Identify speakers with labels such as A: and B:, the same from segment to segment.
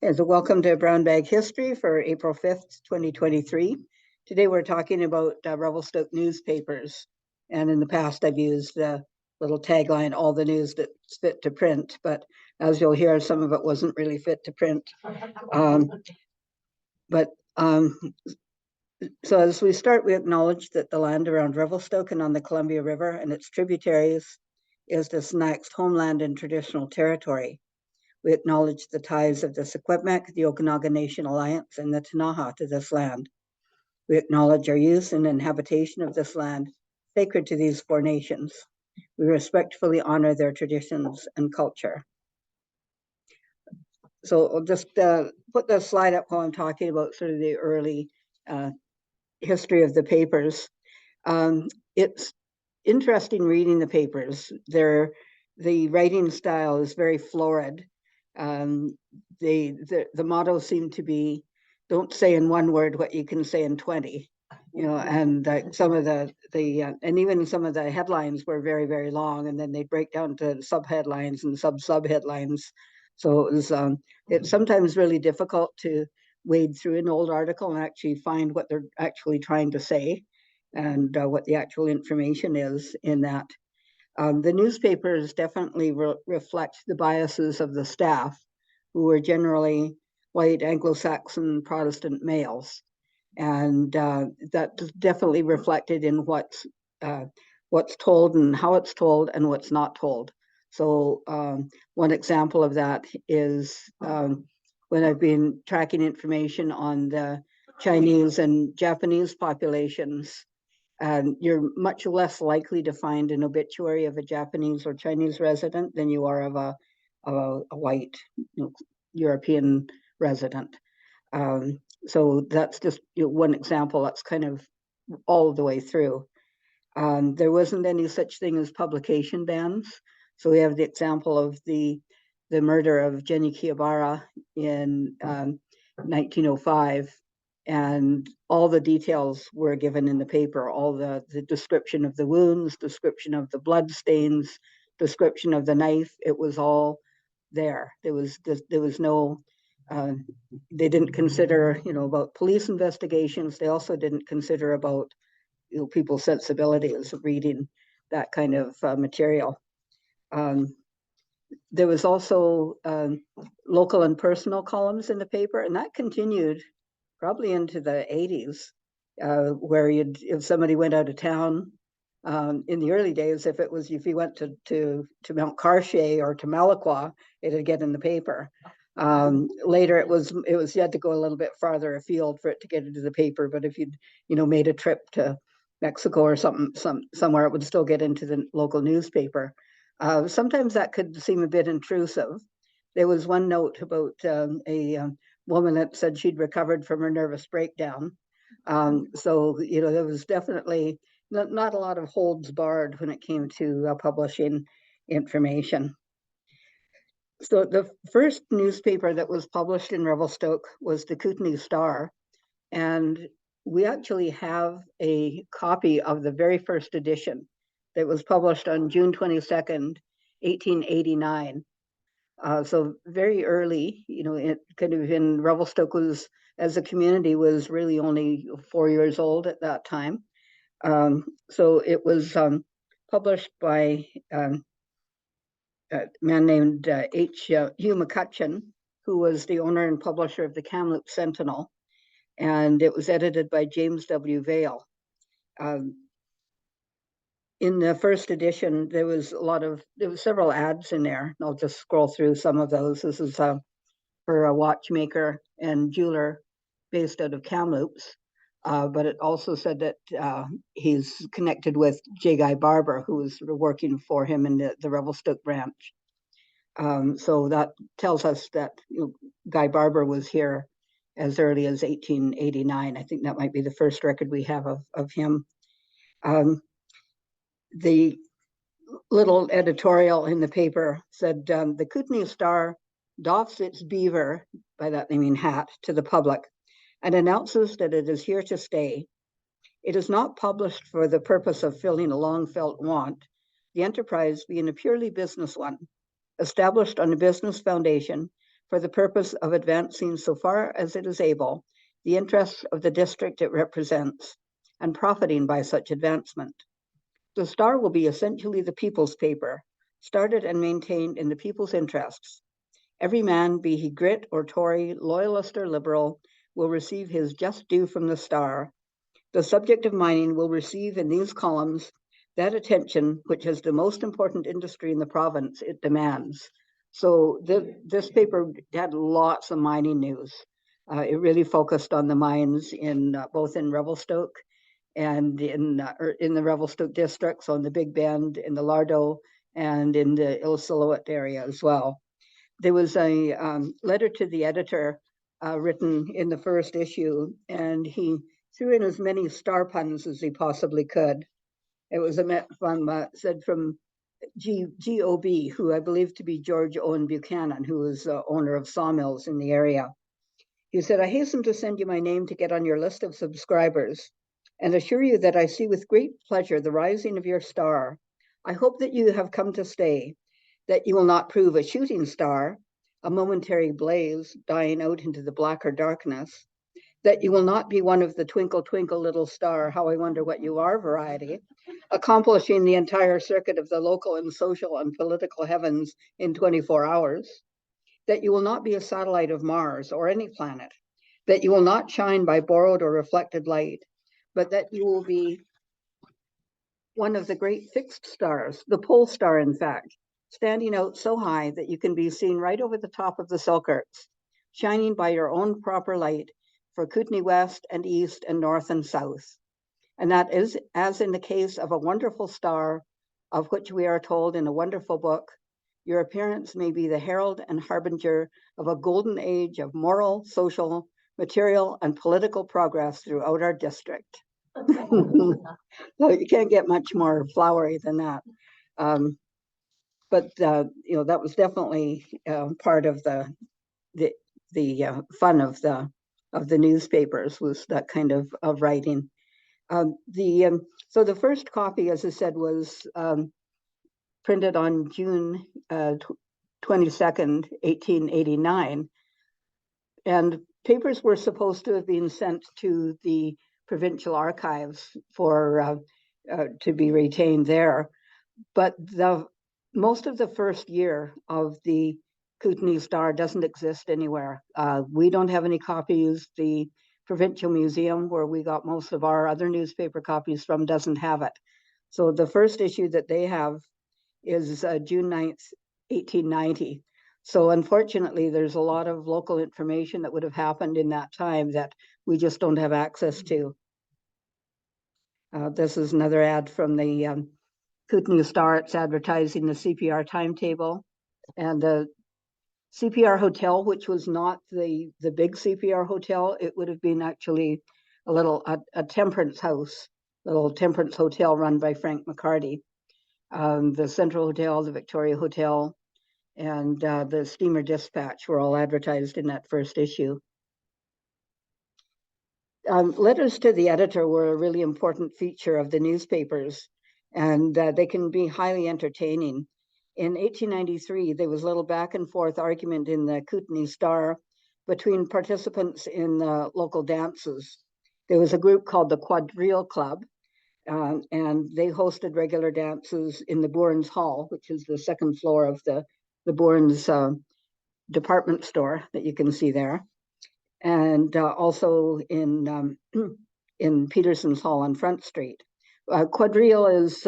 A: And so welcome to Brown Bag History for April 5th, 2023. Today we're talking about Revelstoke newspapers. And in the past, I've used the little tagline, all the news that's fit to print. But as you'll hear, some of it wasn't really fit to print. So as we start, we acknowledge that the land around Revelstoke and on the Columbia River and its tributaries is the Snak's homeland and traditional territory. We acknowledge the ties of the Secwepemc, the Okanagan Nation Alliance, and the Ktunaxa to this land. We acknowledge our use and inhabitation of this land, sacred to these four nations. We respectfully honor their traditions and culture. So I'll just put the slide up while I'm talking about sort of the early history of the papers. It's interesting reading the papers. The writing style is very florid. The motto seemed to be, don't say in one word what you can say in 20, and some of the and even some of the headlines were very, very long, and then they break down to sub headlines and sub headlines. So it's sometimes really difficult to wade through an old article and actually find what they're actually trying to say and what the actual information is in that. The newspapers definitely reflect the biases of the staff, who were generally white Anglo-Saxon Protestant males. And that's definitely reflected in what's told and how it's told and what's not told. So one example of that is when I've been tracking information on the Chinese and Japanese populations, you're much less likely to find an obituary of a Japanese or Chinese resident than you are of a white European resident. So that's just one example. That's kind of all the way through. There wasn't any such thing as publication bans. So we have the example of the murder of Jenny Kiyabara in 1905. And all the details were given in the paper, all the description of the wounds, description of the blood stains, description of the knife. It was all there. There was no, they didn't consider, about police investigations. They also didn't consider about, people's sensibilities of reading that kind of material. There was also local and personal columns in the paper, and that continued probably into the 80s, where if somebody went out of town, in the early days, if you went to Mount Cartier or to Malaqua, it'd get in the paper. Later, it was you had to go a little bit farther afield for it to get into the paper. But if you'd made a trip to Mexico or somewhere, it would still get into the local newspaper. Sometimes that could seem a bit intrusive. There was one note about a woman that said she'd recovered from her nervous breakdown. So there was definitely not a lot of holds barred when it came to publishing information. So the first newspaper that was published in Revelstoke was the Kootenay Star, and we actually have a copy of the very first edition that was published on June 22nd, 1889. So very early, it kind of in Revelstoke was, as a community, was really only 4 years old at that time. So it was published by a man named Hugh McCutcheon, who was the owner and publisher of the Kamloops Sentinel, and it was edited by James W. Vale. In the first edition, there was several ads in there. I'll just scroll through some of those. This is for a watchmaker and jeweler based out of Kamloops. But it also said that he's connected with J. Guy Barber, who was working for him in the Revelstoke branch. So that tells us that Guy Barber was here as early as 1889. I think that might be the first record we have of him. The little editorial in the paper said, the Kootenay Star doffs its beaver, by that they mean hat, to the public, and announces that it is here to stay. It is not published for the purpose of filling a long-felt want, the enterprise being a purely business one, established on a business foundation for the purpose of advancing so far as it is able the interests of the district it represents and profiting by such advancement. The Star will be essentially the people's paper, started and maintained in the people's interests. Every man, be he Grit or Tory, loyalist or liberal, will receive his just due from the Star. The subject of mining will receive in these columns that attention which as the most important industry in the province it demands. So this paper had lots of mining news. It really focused on the mines in both in Revelstoke and in the Revelstoke district, so in the Big Bend, in the Lardo, and in the Ilsilowit area as well. There was a letter to the editor written in the first issue, and he threw in as many star puns as he possibly could. It was said from GOB, who I believe to be George Owen Buchanan, who was owner of sawmills in the area. He said, I hasten to send you my name to get on your list of subscribers and assure you that I see with great pleasure the rising of your star. I hope that you have come to stay, that you will not prove a shooting star, a momentary blaze dying out into the blacker darkness, that you will not be one of the twinkle, twinkle, little star, how I wonder what you are variety, accomplishing the entire circuit of the local and social and political heavens in 24 hours, that you will not be a satellite of Mars or any planet, that you will not shine by borrowed or reflected light, but that you will be one of the great fixed stars, the pole star, in fact, standing out so high that you can be seen right over the top of the Selkirks, shining by your own proper light for Kootenay West and East and North and South. And that is, as in the case of a wonderful star, of which we are told in a wonderful book, your appearance may be the herald and harbinger of a golden age of moral, social, material, and political progress throughout our district. So you can't get much more flowery than that. But that was definitely part of the fun of the newspapers, was that kind of writing. So the first copy, as I said, was printed on June 22nd, 1889, and papers were supposed to have been sent to the provincial archives for to be retained there. But most of the first year of the Kootenay Star doesn't exist anywhere. We don't have any copies. The Provincial Museum, where we got most of our other newspaper copies from, doesn't have it. So the first issue that they have is June 9th, 1890. So unfortunately, there's a lot of local information that would have happened in that time that we just don't have access to. This is another ad from the Kootenay Star. It's advertising the CPR timetable, and the CPR hotel, which was not the big CPR hotel. It would have been actually a temperance house, little temperance hotel run by Frank McCarty. The Central Hotel, the Victoria Hotel, and the Steamer Dispatch were all advertised in that first issue. Letters to the editor were a really important feature of the newspapers, and they can be highly entertaining. In 1893, there was a little back and forth argument in the Kootenay Star between participants in local dances. There was a group called the Quadrille Club, and they hosted regular dances in the Bournes Hall, which is the second floor of the Bournes department store that you can see there, and also in Peterson's Hall on Front Street. Quadrille is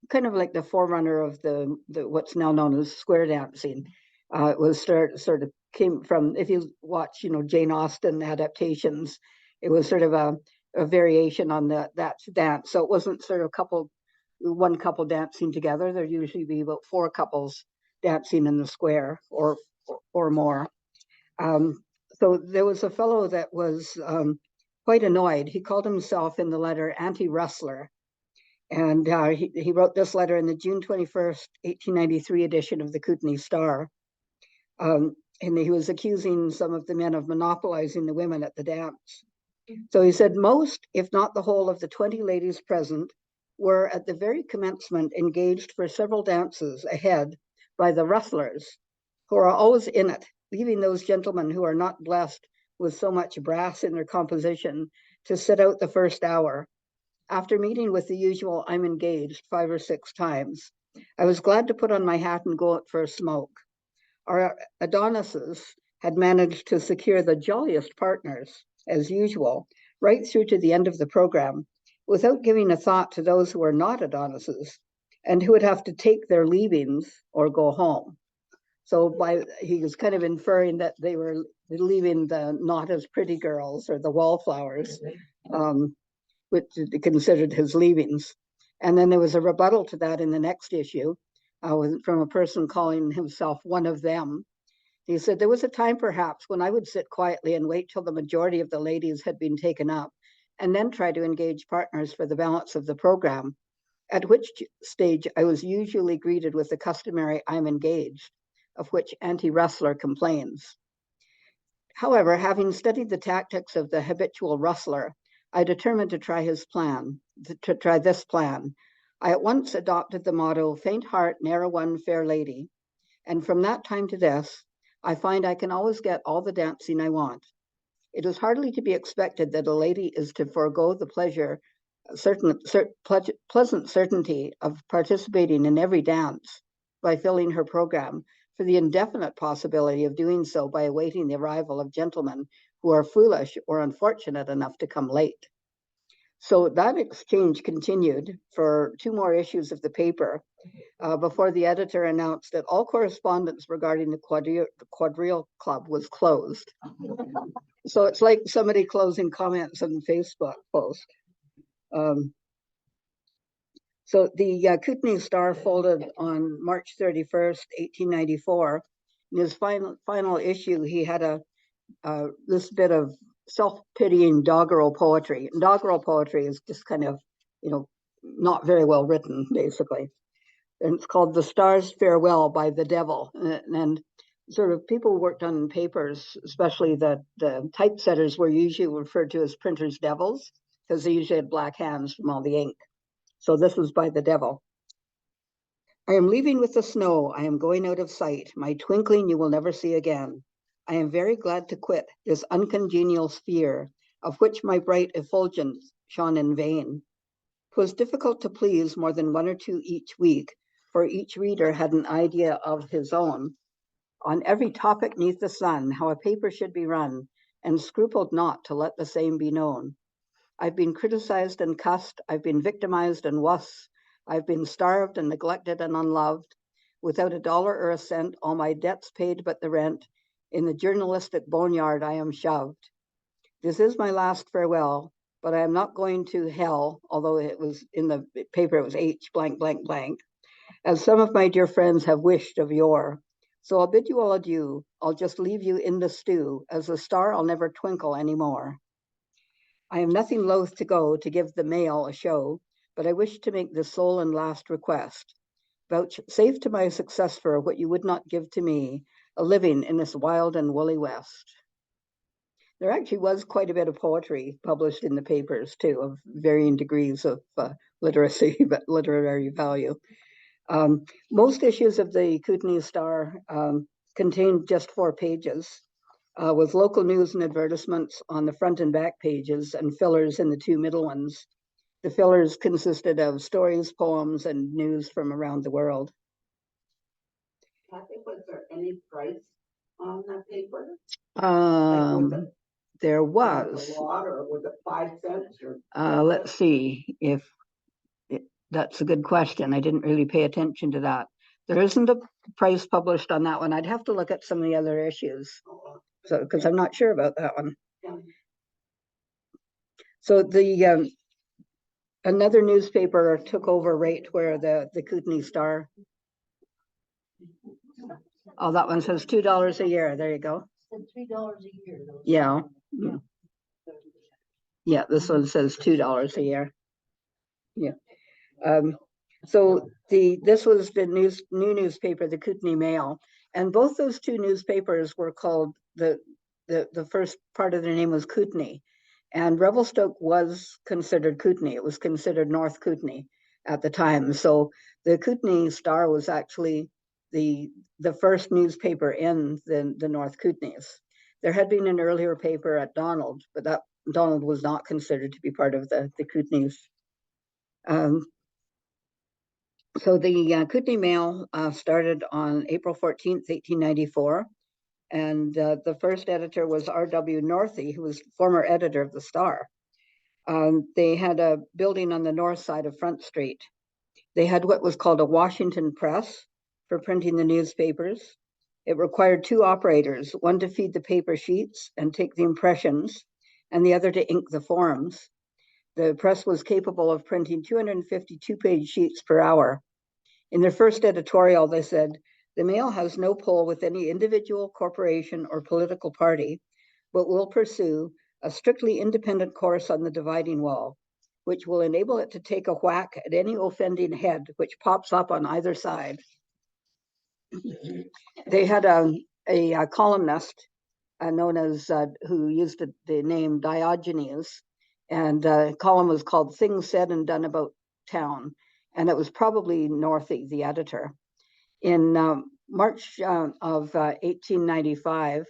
A: kind of like the forerunner of the what's now known as square dancing. It was sort of came from, if you watch, Jane Austen adaptations, it was sort of a variation on that dance. So it wasn't sort of one couple dancing together. There'd usually be about 4 couples dancing in the square or more. So there was a fellow that was quite annoyed. He called himself in the letter anti-rustler. And he wrote this letter in the June 21st, 1893 edition of the Kootenay Star. And he was accusing some of the men of monopolizing the women at the dance. So he said, most, if not the whole of the 20 ladies present were at the very commencement engaged for several dances ahead by the rustlers, who are always in it leaving those gentlemen who are not blessed with so much brass in their composition to sit out the first hour. After meeting with the usual "I'm engaged" 5 or 6 times, I was glad to put on my hat and go out for a smoke. Our Adonises had managed to secure the jolliest partners, as usual, right through to the end of the program, without giving a thought to those who were not Adonises and who would have to take their leavings or go home. So he was kind of inferring that they were leaving the not as pretty girls or the wallflowers, which he considered his leavings. And then there was a rebuttal to that in the next issue from a person calling himself one of them. He said, there was a time perhaps when I would sit quietly and wait till the majority of the ladies had been taken up, and then try to engage partners for the balance of the program, at which stage I was usually greeted with the customary "I'm engaged," of which Auntie Rustler complains. However, having studied the tactics of the habitual rustler, I determined to try this plan. I at once adopted the motto, "Faint heart, ne'er a won fair lady," and from that time to this, I find I can always get all the dancing I want. It is hardly to be expected that a lady is to forego the pleasant certainty of participating in every dance by filling her program, for the indefinite possibility of doing so by awaiting the arrival of gentlemen who are foolish or unfortunate enough to come late. So that exchange continued for 2 more issues of the paper before the editor announced that all correspondence regarding the Quadrille Club was closed. So it's like somebody closing comments on the Facebook post. So the Kootenay Star folded on March 31st, 1894. In his final issue, he had this bit of self-pitying doggerel poetry. And doggerel poetry is just kind of, not very well written, basically. And it's called "The Star's Farewell" by the Devil. And sort of people who worked on papers, especially the typesetters, were usually referred to as printers' devils because they usually had black hands from all the ink. So this was by the Devil. I am leaving with the snow. I am going out of sight. My twinkling you will never see again. I am very glad to quit this uncongenial sphere, of which my bright effulgence shone in vain. 'Twas difficult to please more than 1 or 2 each week, for each reader had an idea of his own on every topic neath the sun, how a paper should be run, and scrupled not to let the same be known. I've been criticized and cussed, I've been victimized and wuss, I've been starved and neglected and unloved. Without a dollar or a cent, all my debts paid but the rent, in the journalistic boneyard I am shoved. This is my last farewell, but I am not going to hell, although it was in the paper, it was H blank blank blank, as some of my dear friends have wished of yore. So I'll bid you all adieu. I'll just leave you in the stew. As a star, I'll never twinkle anymore. I am nothing loath to go to give the mail a show, but I wish to make the sole and last request. Vouchsafe to my successor what you would not give to me, a living in this wild and woolly West. There actually was quite a bit of poetry published in the papers too, of varying degrees of literacy, but literary value. Most issues of the Kootenay Star contained just 4 pages, with local news and advertisements on the front and back pages and fillers in the 2 middle ones. The fillers consisted of stories, poems, and news from around the world.
B: Kathy, was there any price on that paper?
A: There was.
B: A lot, or was it 5 cents? Or
A: let's see if that's a good question. I didn't really pay attention to that. There isn't a price published on that one. I'd have to look at some of the other issues, so because I'm not sure about that one. So the another newspaper took over right where the Kootenay Star. Oh, that one says $2 a year. There you go.
B: $3 a year.
A: Yeah. Yeah, this one says $2 a year. Yeah. So this was the new newspaper, the Kootenay Mail, and both those 2 newspapers were called the first part of their name was Kootenay, and Revelstoke was considered Kootenay. It was considered North Kootenay at the time. So the Kootenay Star was actually the first newspaper in the North Kootenays. There had been an earlier paper at Donald, but that Donald was not considered to be part of the Kootenays. So the Kootenay Mail started on April 14th, 1894. And the first editor was R.W. Northey, who was former editor of the Star. They had a building on the north side of Front Street. They had what was called a Washington press for printing the newspapers. It required two operators, one to feed the paper sheets and take the impressions, and the other to ink the forms. The press was capable of printing 252-page sheets per hour. In their first editorial, they said, "The Mail has no pull with any individual, corporation, or political party, but will pursue a strictly independent course on the dividing wall, which will enable it to take a whack at any offending head which pops up on either side." They had a columnist known as, who used the name Diogenes, and the column was called "Things Said and Done About Town," and it was probably Northey, the editor. In March of 1895,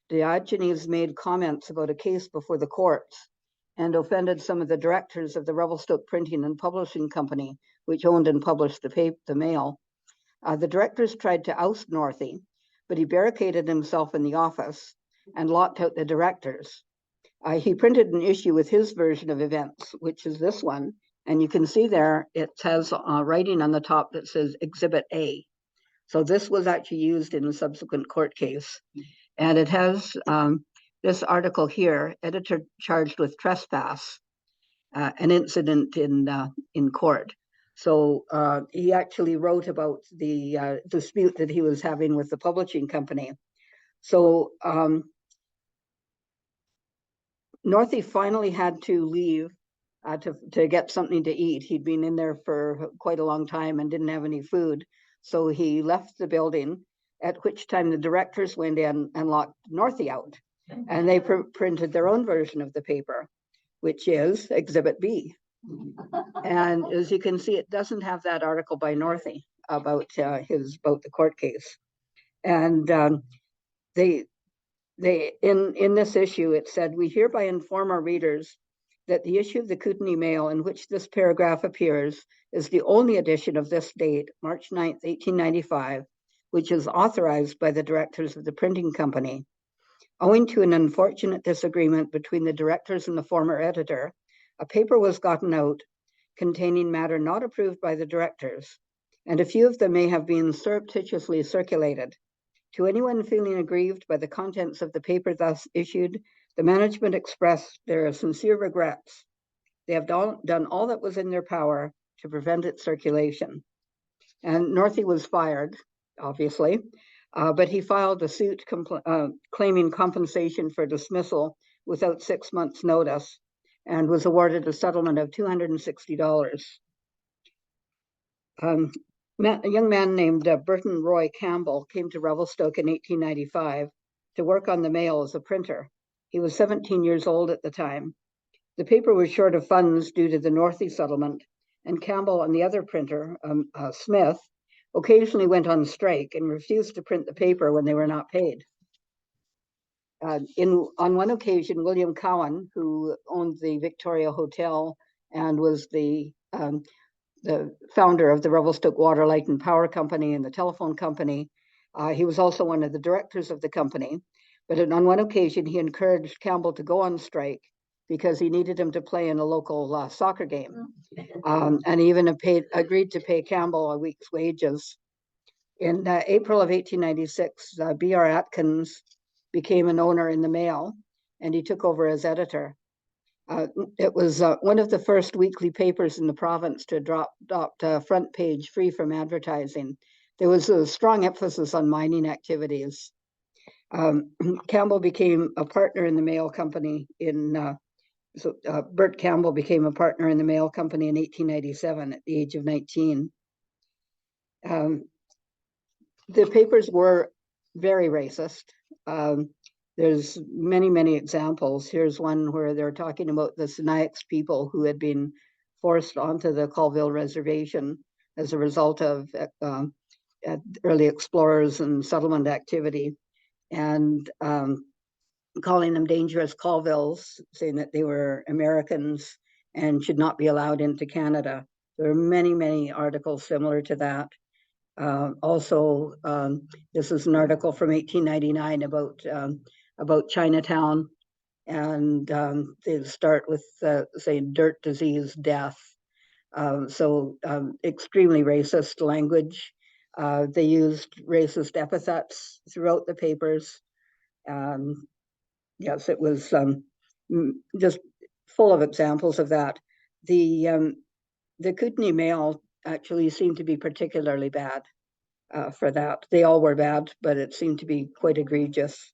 A: Diogenes made comments about a case before the courts and offended some of the directors of the Revelstoke Printing and Publishing Company, which owned and published the Mail. The directors tried to oust Northey, but he barricaded himself in the office and locked out the directors. He printed an issue with his version of events, which is this one. And you can see there, it has writing on the top that says Exhibit A. So this was actually used in a subsequent court case. And it has this article here, editor charged with trespass, an incident in court. So he actually wrote about the dispute that he was having with the publishing company. So Northey finally had to leave to get something to eat. He'd been in there for quite a long time and didn't have any food. So he left the building, at which time the directors went in and locked Northey out. And they printed their own version of the paper, which is Exhibit B. And as you can see, it doesn't have that article by Northey about the court case. And they in this issue, it said, "We hereby inform our readers that the issue of the Kootenay Mail in which this paragraph appears is the only edition of this date, March 9th, 1895, which is authorized by the directors of the printing company. Owing to an unfortunate disagreement between the directors and the former editor, a paper was gotten out containing matter not approved by the directors, and a few of them may have been surreptitiously circulated. To anyone feeling aggrieved by the contents of the paper thus issued, the management expressed their sincere regrets. They have done all that was in their power to prevent its circulation." And Northey was fired, obviously, but he filed a suit claiming compensation for dismissal without 6 months' notice and was awarded a settlement of $260. A young man named Burton Roy Campbell came to Revelstoke in 1895 to work on the Mail as a printer. He was 17 years old at the time. The paper was short of funds due to the Northey settlement, and Campbell and the other printer, Smith, occasionally went on strike and refused to print the paper when they were not paid. On one occasion, William Cowan, who owned the Victoria Hotel and was the founder of the Revelstoke Water, Light and Power Company and the telephone company. He was also one of the directors of the company. But on one occasion, he encouraged Campbell to go on strike because he needed him to play in a local soccer game. And he even agreed to pay Campbell a week's wages. In April of 1896, B.R. Atkins became an owner in the Mail, and he took over as editor. It was one of the first weekly papers in the province to adopt front page free from advertising. There was a strong emphasis on mining activities. Campbell became a partner in the Mail Company Bert Campbell became a partner in the Mail Company in 1897 at the age of 19. The papers were very racist. There's many, many examples. Here's one where they're talking about the Sinixt people who had been forced onto the Colville Reservation as a result of early explorers and settlement activity, and calling them dangerous Colvilles, saying that they were Americans and should not be allowed into Canada. There are many, many articles similar to that. Also, this is an article from 1899 about Chinatown, and they start with saying dirt, disease, death. Extremely racist language. They used racist epithets throughout the papers. Yes, it was just full of examples of that. The Kootenay Mail actually seemed to be particularly bad for that. They all were bad, but it seemed to be quite egregious.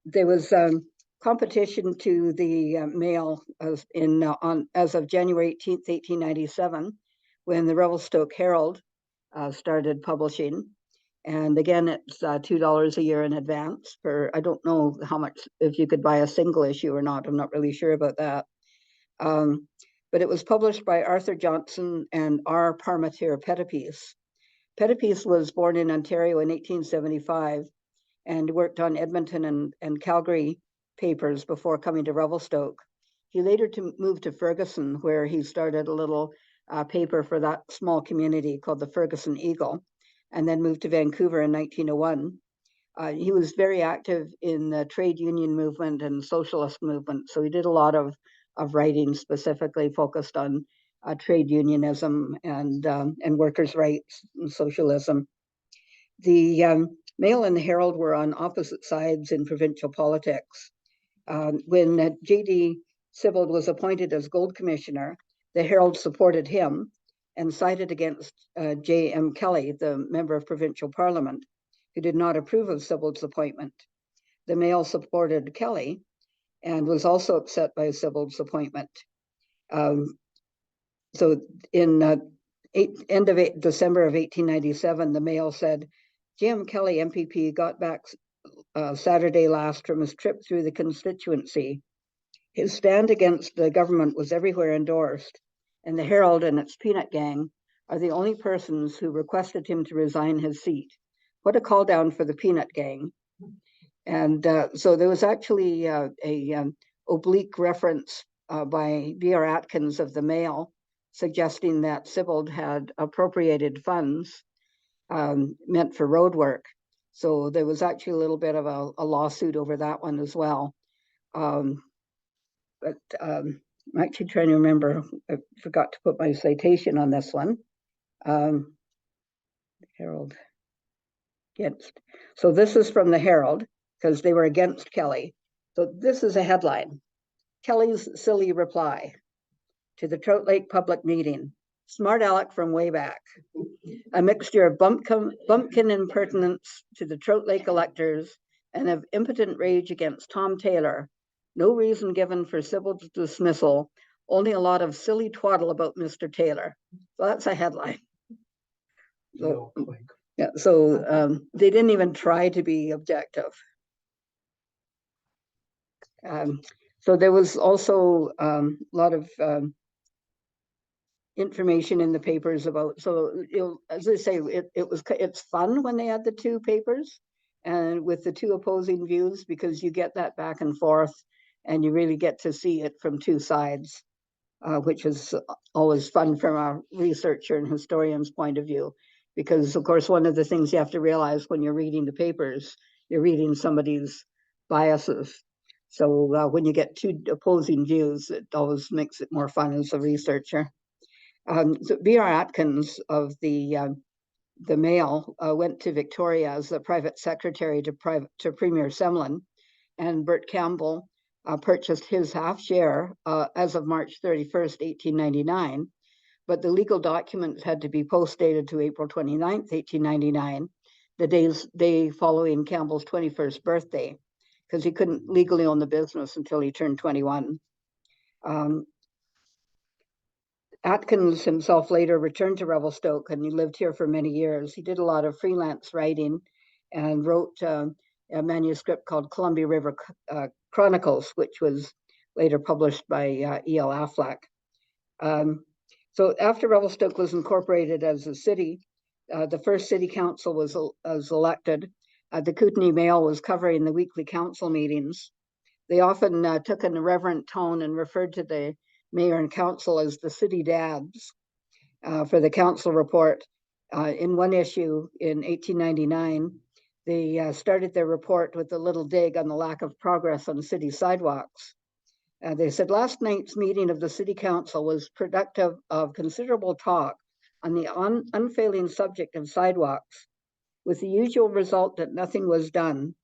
A: There was competition to the Mail as of January 18th, 1897, when the Revelstoke Herald started publishing. And again, it's $2 a year in advance for, I don't know how much, if you could buy a single issue or not. I'm not really sure about that. But it was published by Arthur Johnson and R. Parmentier Pettipies. Pettipies was born in Ontario in 1875 and worked on Edmonton and Calgary papers before coming to Revelstoke. He later moved to Ferguson, where he started a little paper for that small community called the Ferguson Eagle, and then moved to Vancouver in 1901. He was very active in the trade union movement and socialist movement, so he did a lot of writing specifically focused on trade unionism and workers' rights and socialism. The Mail and the Herald were on opposite sides in provincial politics. When J.D. Sibbald was appointed as Gold Commissioner, the Herald supported him and sided against J.M. Kelly, the member of provincial parliament, who did not approve of Sibbald's appointment. The Mail supported Kelly and was also upset by Sibbald's appointment. So in end of December of 1897, the Mail said, J.M. Kelly, MPP, got back Saturday last from his trip through the constituency. His stand against the government was everywhere endorsed, and the Herald and its peanut gang are the only persons who requested him to resign his seat. What a call down for the peanut gang. And so there was actually a oblique reference by V.R. Atkins of the Mail suggesting that Sibbald had appropriated funds meant for road work. So there was actually a little bit of a lawsuit over that one as well. I'm actually trying to remember, I forgot to put my citation on this one. Herald against. So this is from the Herald because they were against Kelly. So this is a headline. Kelly's silly reply to the Trout Lake public meeting. Smart aleck from way back. A mixture of bumpkin impertinence to the Trout Lake electors and of impotent rage against Tom Taylor. No reason given for Sibbald's dismissal, only a lot of silly twaddle about Mr. Taylor. So that's a headline. So, yeah, so they didn't even try to be objective. So there was also a lot of information in the papers about, so as I say, it's fun when they had the two papers and with the two opposing views, because you get that back and forth and you really get to see it from two sides, which is always fun from a researcher and historian's point of view, because of course one of the things you have to realize when you're reading the papers, you're reading somebody's biases. So when you get two opposing views, it always makes it more fun as a researcher. So V.R. Atkins of the Mail went to Victoria as the private secretary to Premier Semlin, and Bert Campbell purchased his half share as of March 31st, 1899, but the legal documents had to be post-dated to April 29th, 1899, the day following Campbell's 21st birthday, because he couldn't legally own the business until he turned 21. Atkins himself later returned to Revelstoke, and he lived here for many years. He did a lot of freelance writing and wrote a manuscript called Columbia River Chronicles, which was later published by E.L. Affleck. So after Revelstoke was incorporated as a city, the first city council was elected. The Kootenay Mail was covering the weekly council meetings. They often took an irreverent tone and referred to the mayor and council as the city dads for the council report. In one issue in 1899, they started their report with a little dig on the lack of progress on city sidewalks. They said last night's meeting of the city council was productive of considerable talk on the unfailing subject of sidewalks, with the usual result that nothing was done.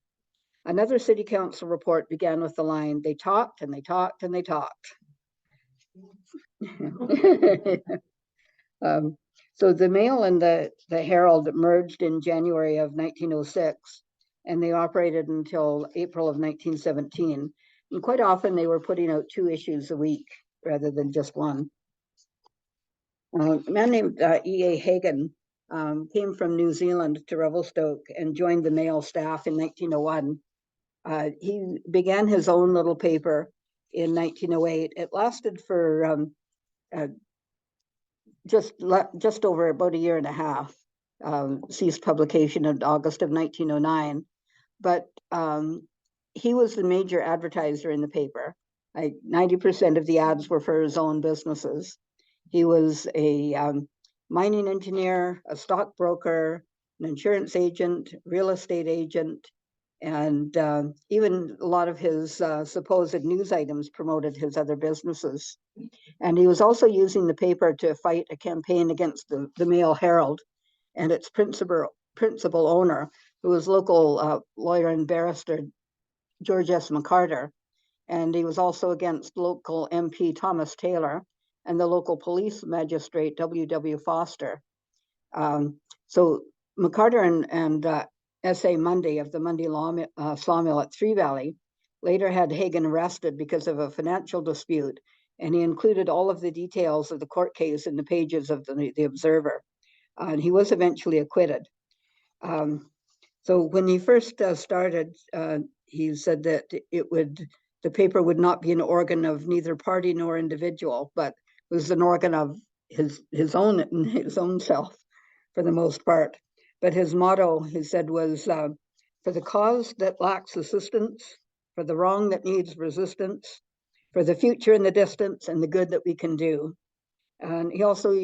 A: Another city council report began with the line, they talked and they talked and they talked. So the Mail and the Herald merged in January of 1906, and they operated until April of 1917. And quite often they were putting out 2 issues a week rather than just one. A man named E.A. Hagan came from New Zealand to Revelstoke and joined the Mail staff in 1901. He began his own little paper in 1908. It lasted for just over about a year and a half, ceased publication in August of 1909. But he was the major advertiser in the paper. 90% of the ads were for his own businesses. He was a mining engineer, a stockbroker, an insurance agent, real estate agent, and even a lot of his supposed news items promoted his other businesses. And he was also using the paper to fight a campaign against the Mail Herald and its principal owner, who was local lawyer and barrister George S. McCarter. And he was also against local MP Thomas Taylor and the local police magistrate W.W. Foster. So McCarter and S.A. Mundy of the Mundy Sawmill at Three Valley later had Hagan arrested because of a financial dispute, and he included all of the details of the court case in the pages of the Observer. And he was eventually acquitted. So when he first started, he said that the paper would not be an organ of neither party nor individual, but was an organ of his own self for the most part. But his motto, he said, was for the cause that lacks assistance, for the wrong that needs resistance, for the future in the distance, and the good that we can do. And he also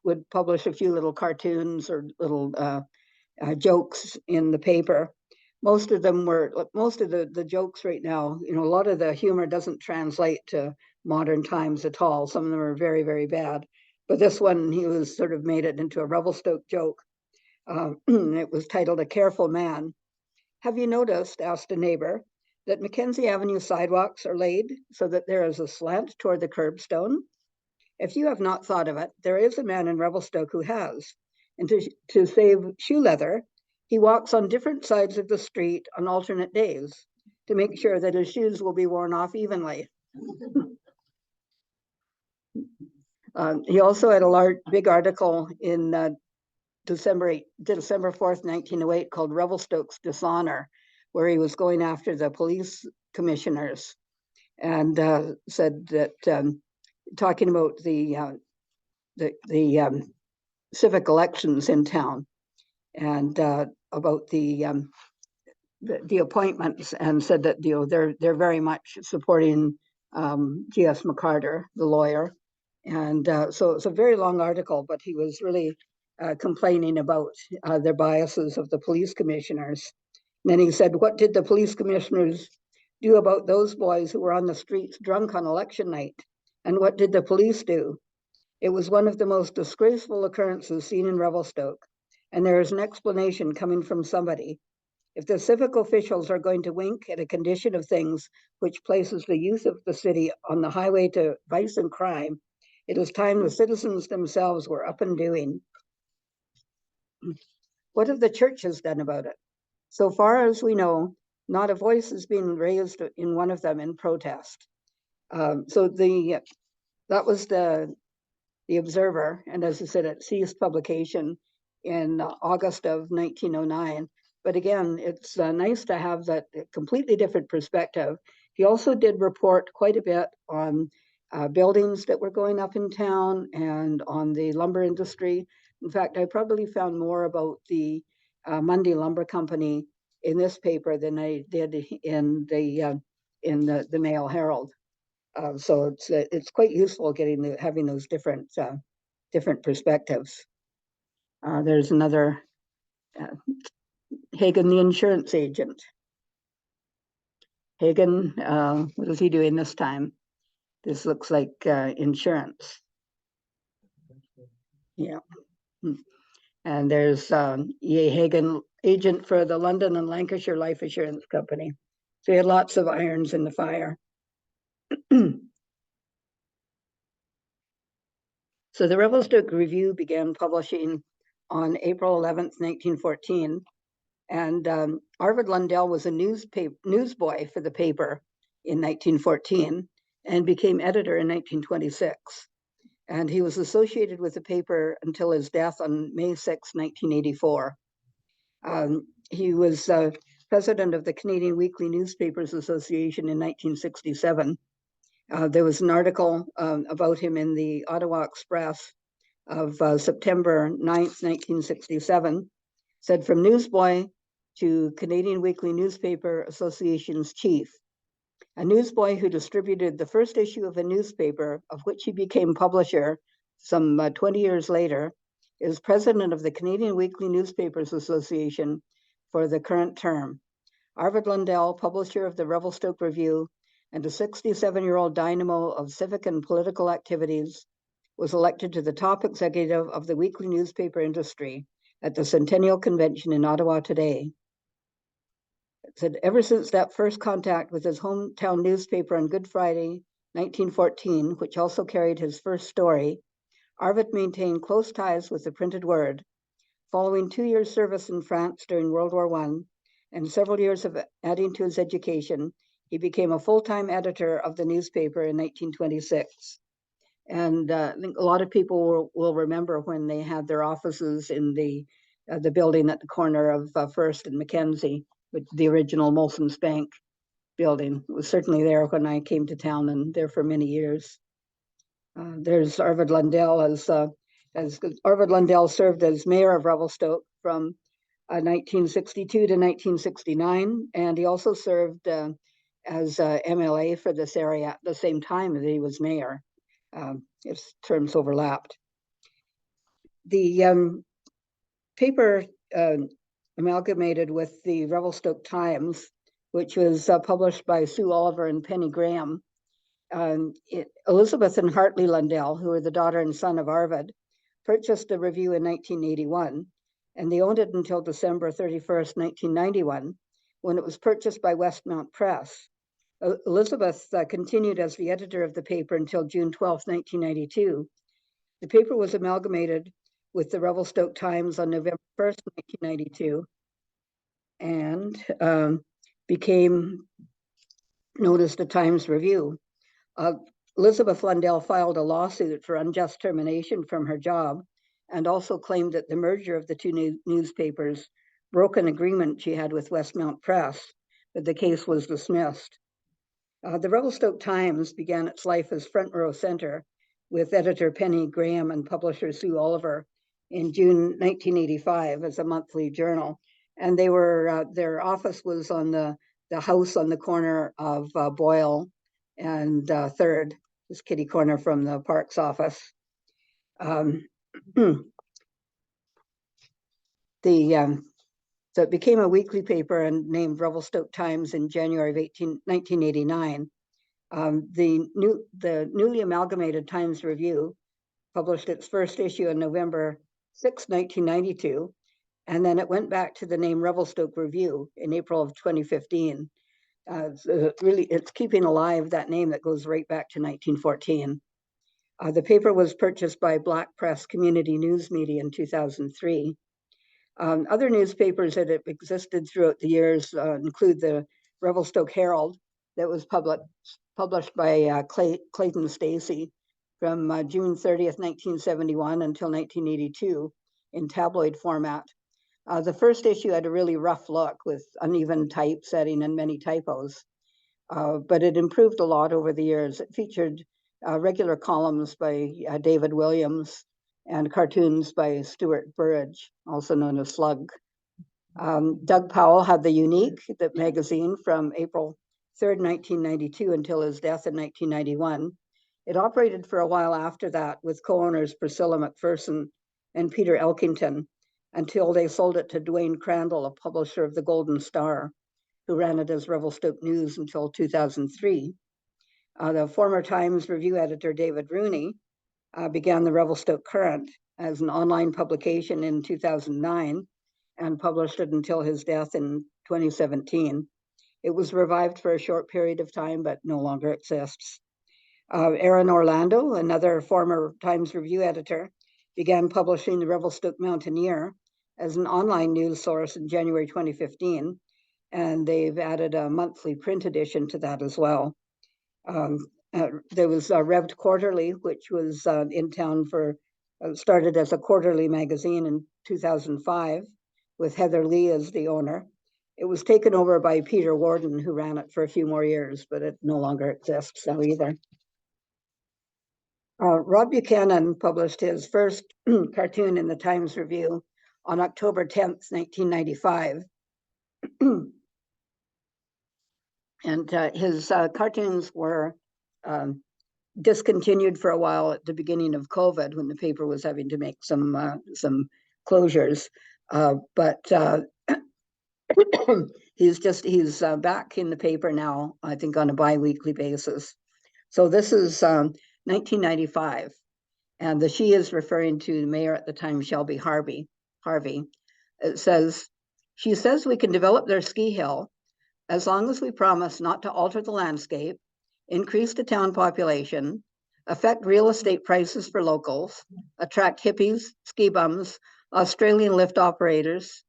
A: would publish a few little cartoons or little jokes in the paper. Most of the jokes right now, a lot of the humor doesn't translate to modern times at all. Some of them are very, very bad. But this one, he was sort of made it into a Revelstoke joke. It was titled, "A Careful Man." "Have you noticed," asked a neighbor, "that Mackenzie Avenue sidewalks are laid so that there is a slant toward the curbstone? If you have not thought of it, there is a man in Revelstoke who has. And to save shoe leather, he walks on different sides of the street on alternate days to make sure that his shoes will be worn off evenly." He also had a big article in December 4th, 1908, called "Revelstoke's Dishonor," where he was going after the police commissioners and said that, talking about the civic elections in town and about the appointments, and said that they're very much supporting G.S. McCarter, the lawyer. And so it's a very long article, but he was really complaining about their biases of the police commissioners. And then he said, "What did the police commissioners do about those boys who were on the streets drunk on election night? And what did the police do? It was one of the most disgraceful occurrences seen in Revelstoke, and there is an explanation coming from somebody. If the civic officials are going to wink at a condition of things which places the youth of the city on the highway to vice and crime, it is time the citizens themselves were up and doing." What have the churches done about it? So far as we know, not a voice has been raised in one of them in protest. So that was the Observer, and as I said, it ceased publication in August of 1909. But again, it's nice to have that completely different perspective. He also did report quite a bit on buildings that were going up in town and on the lumber industry. In fact, I probably found more about the Mundy Lumber Company in this paper than I did in the Mail Herald. So it's quite useful having those different perspectives. There's another Hagen, the insurance agent. Hagen, what is he doing this time? This looks like insurance. Yeah. And there's E.A. Hagen, agent for the London and Lancashire Life Assurance Company. So he had lots of irons in the fire. So the Revelstoke Review began publishing on April 11th, 1914. And Arvid Lundell was a newsboy for the paper in 1914 and became editor in 1926. And he was associated with the paper until his death on May 6, 1984. He was president of the Canadian Weekly Newspapers Association in 1967. There was an article about him in the Ottawa Express of September 9th, 1967, said from newsboy to Canadian Weekly Newspaper Association's chief, a newsboy who distributed the first issue of a newspaper of which he became publisher some 20 years later, is president of the Canadian Weekly Newspapers Association for the current term. Arvid Lundell, publisher of the Revelstoke Review and a 67-year-old dynamo of civic and political activities, was elected to the top executive of the weekly newspaper industry at the Centennial Convention in Ottawa today. It said, ever since that first contact with his hometown newspaper on Good Friday, 1914, which also carried his first story, Arvid maintained close ties with the printed word. Following 2 years' service in France during World War I and several years of adding to his education, he became a full-time editor of the newspaper in 1926. And I think a lot of people will remember when they had their offices in the building at the corner of First and Mackenzie, with the original Molson's Bank building. It was certainly there when I came to town and there for many years. There's Arvid Lundell as Arvid Lundell served as mayor of Revelstoke from 1962 to 1969, and he also served as MLA for this area at the same time that he was mayor. His terms overlapped. The paper amalgamated with the Revelstoke Times, which was published by Sue Oliver and Penny Graham. Elizabeth and Hartley Lundell, who were the daughter and son of Arvid, purchased the review in 1981, and they owned it until December 31st, 1991, when it was purchased by Westmount Press. Elizabeth continued as the editor of the paper until June 12, 1992. The paper was amalgamated with the Revelstoke Times on November 1st, 1992, and became known as the Times Review. Elizabeth Lundell filed a lawsuit for unjust termination from her job and also claimed that the merger of the two newspapers broke an agreement she had with Westmount Press, but the case was dismissed. The Revelstoke Times began its life as Front Row Center with editor Penny Graham and publisher Sue Oliver in June 1985 as a monthly journal. And they were their office was on the house on the corner of Boyle and 3rd, this kitty corner from the Parks office. So it became a weekly paper and named Revelstoke Times in January of 1989. The newly amalgamated Times Review published its first issue on November 6, 1992, and then it went back to the name Revelstoke Review in April of 2015. It's keeping alive that name that goes right back to 1914. The paper was purchased by Black Press Community News Media in 2003. Other newspapers that have existed throughout the years include the Revelstoke Herald, that was published by Clayton Stacey from June 30th, 1971 until 1982 in tabloid format. The first issue had a really rough look with uneven typesetting and many typos, but it improved a lot over the years. It featured regular columns by David Williams, and cartoons by Stuart Burridge, also known as Slug. Doug Powell had the Unique, the magazine, from April 3rd, 1992 until his death in 1991. It operated for a while after that with co-owners Priscilla McPherson and Peter Elkington until they sold it to Dwayne Crandall, a publisher of the Golden Star, who ran it as Revelstoke News until 2003. The former Times review editor David Rooney began the Revelstoke Current as an online publication in 2009 and published it until his death in 2017. It was revived for a short period of time, but no longer exists. Aaron Orlando, another former Times Review editor, began publishing the Revelstoke Mountaineer as an online news source in January 2015, and they've added a monthly print edition to that as well. There was Rev'd Quarterly, which was in town for, started as a quarterly magazine in 2005 with Heather Lee as the owner. It was taken over by Peter Warden, who ran it for a few more years, but it no longer exists now either. Rob Buchanan published his first cartoon in the Times Review on October 10th, 1995. And his cartoons were discontinued for a while at the beginning of COVID when the paper was having to make some closures. But he's back in the paper now, I think on a bi-weekly basis. So this is 1995, and the she is referring to the mayor at the time, Shelby Harvey. It says, she says we can develop their ski hill as long as we promise not to alter the landscape, increase the town population, affect real estate prices for locals, attract hippies, ski bums, Australian lift operators,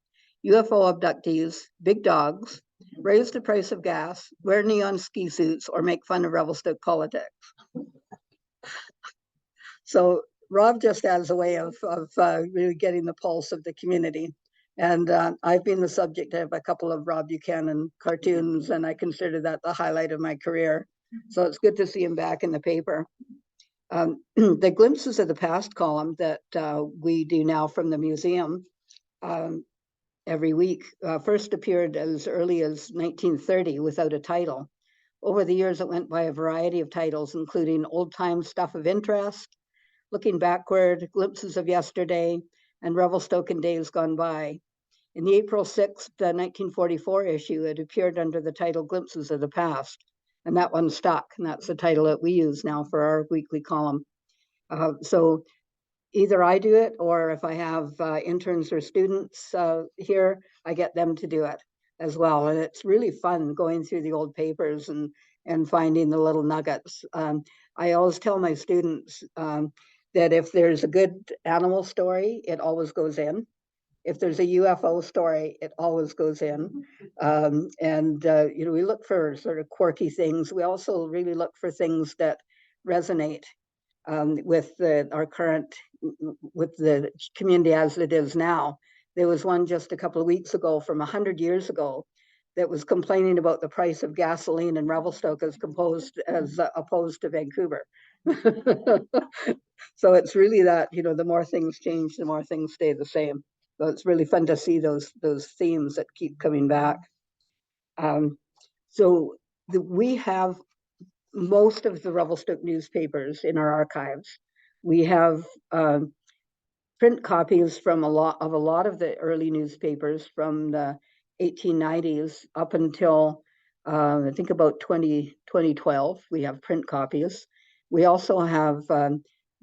A: UFO abductees, big dogs, raise the price of gas, wear neon ski suits, or make fun of Revelstoke politics. So Rob just has a way of really getting the pulse of the community. And I've been the subject of a couple of Rob Buchanan cartoons, and I consider that the highlight of my career. So it's good to see him back in the paper. The Glimpses of the Past column that we do now from the museum every week first appeared as early as 1930 without a title. Over the years, it went by a variety of titles, including Old Time Stuff of Interest, Looking Backward, Glimpses of Yesterday, and Revelstoke in Days Gone By. In the April 6th, 1944 issue, it appeared under the title Glimpses of the Past, and that one stuck, and that's the title that we use now for our weekly column. So either I do it, or if I have interns or students here, I get them to do it as well. And it's really fun going through the old papers and finding the little nuggets. I always tell my students that if there's a good animal story, it always goes in. If there's a UFO story, it always goes in. You know, we look for sort of quirky things. We also really look for things that resonate with our current, with the community as it is now. There was one just a couple of weeks ago from 100 years ago that was complaining about the price of gasoline in Revelstoke as opposed to Vancouver. So it's really that, you know, the more things change, the more things stay the same. So it's really fun to see those themes that keep coming back. We have most of the Revelstoke newspapers in our archives. We have print copies from a lot of the early newspapers from the 1890s up until I think about 2012. We have print copies. We also have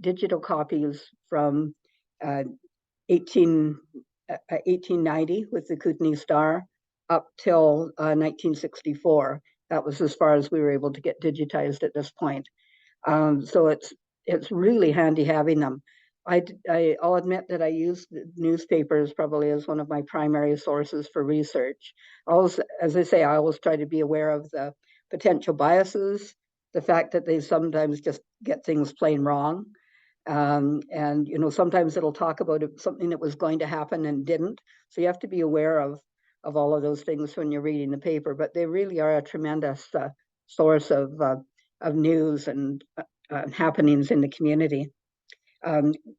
A: digital copies from 1890 with the Kootenay Star up till 1964. That was as far as we were able to get digitized at this point. So it's really handy having them. I'll admit that I use newspapers probably as one of my primary sources for research. As I say, I always try to be aware of the potential biases, the fact that they sometimes just get things plain wrong. And you know, sometimes it'll talk about something that was going to happen and didn't. So you have to be aware of all of those things when you're reading the paper. But they really are a tremendous source of news and happenings in the community.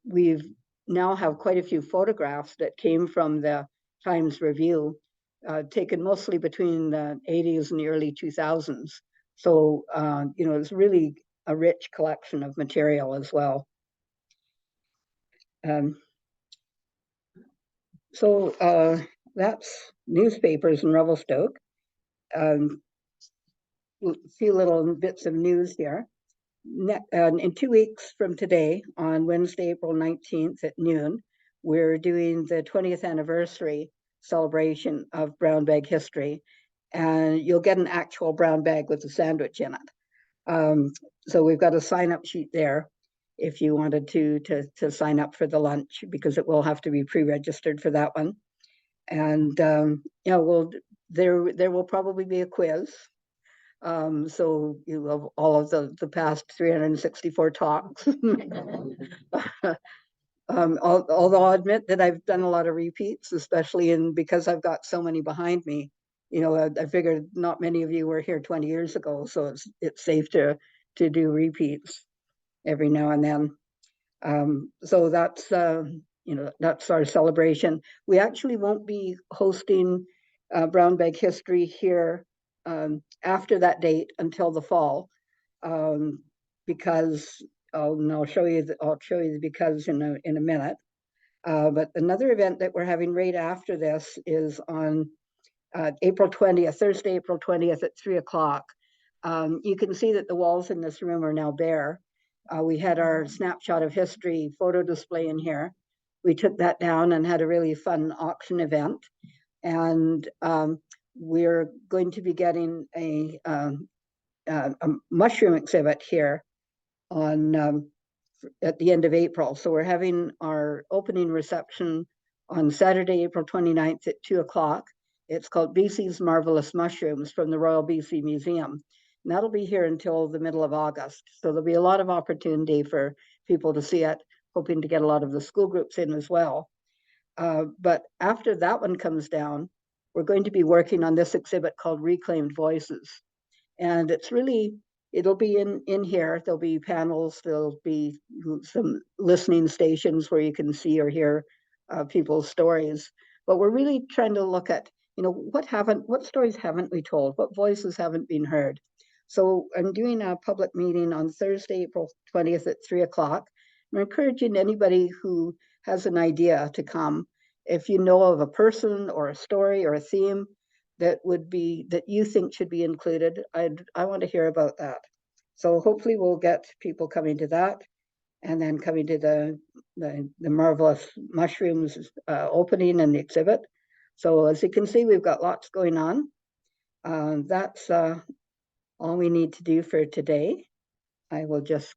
A: We've now have quite a few photographs that came from the Times Review, taken mostly between the 80s and the early 2000s. So, it's really a rich collection of material as well. So that's newspapers in Revelstoke. A few little bits of news here. In 2 weeks from today, on Wednesday, April 19th at noon, we're doing the 20th anniversary celebration of brown bag history, and you'll get an actual brown bag with a sandwich in it. So we've got a sign-up sheet there if you wanted to sign up for the lunch, because it will have to be pre-registered for that one. And there will probably be a quiz. So you have all of the past 364 talks. Although I'll admit that I've done a lot of repeats, especially because I've got so many behind me. I figured not many of you were here 20 years ago, so it's safe to do repeats every now and then. So that's our celebration. We actually won't be hosting brown bag history here after that date until the fall, because I'll show you the because in a minute. But another event that we're having right after this is on April 20th, Thursday, April 20th at 3 o'clock. You can see that the walls in this room are now bare. We had our snapshot of history photo display in here. We took that down and had a really fun auction event. And we're going to be getting a mushroom exhibit here on at the end of April. So we're having our opening reception on Saturday, April 29th at 2 o'clock. It's called BC's Marvelous Mushrooms from the Royal BC Museum. And that'll be here until the middle of August. So there'll be a lot of opportunity for people to see it, hoping to get a lot of the school groups in as well. But after that one comes down, we're going to be working on this exhibit called Reclaimed Voices. And it'll be in here. There'll be panels, there'll be some listening stations where you can see or hear people's stories. But we're really trying to look at, what stories haven't we told? What voices haven't been heard? So I'm doing a public meeting on Thursday, April 20th at 3 o'clock. I'm encouraging anybody who has an idea to come. If you know of a person or a story or a theme that you think should be included, I want to hear about that. So hopefully we'll get people coming to that, and then coming to the Marvelous Mushrooms opening and the exhibit. So as you can see, we've got lots going on. That's all we need to do for today. I will just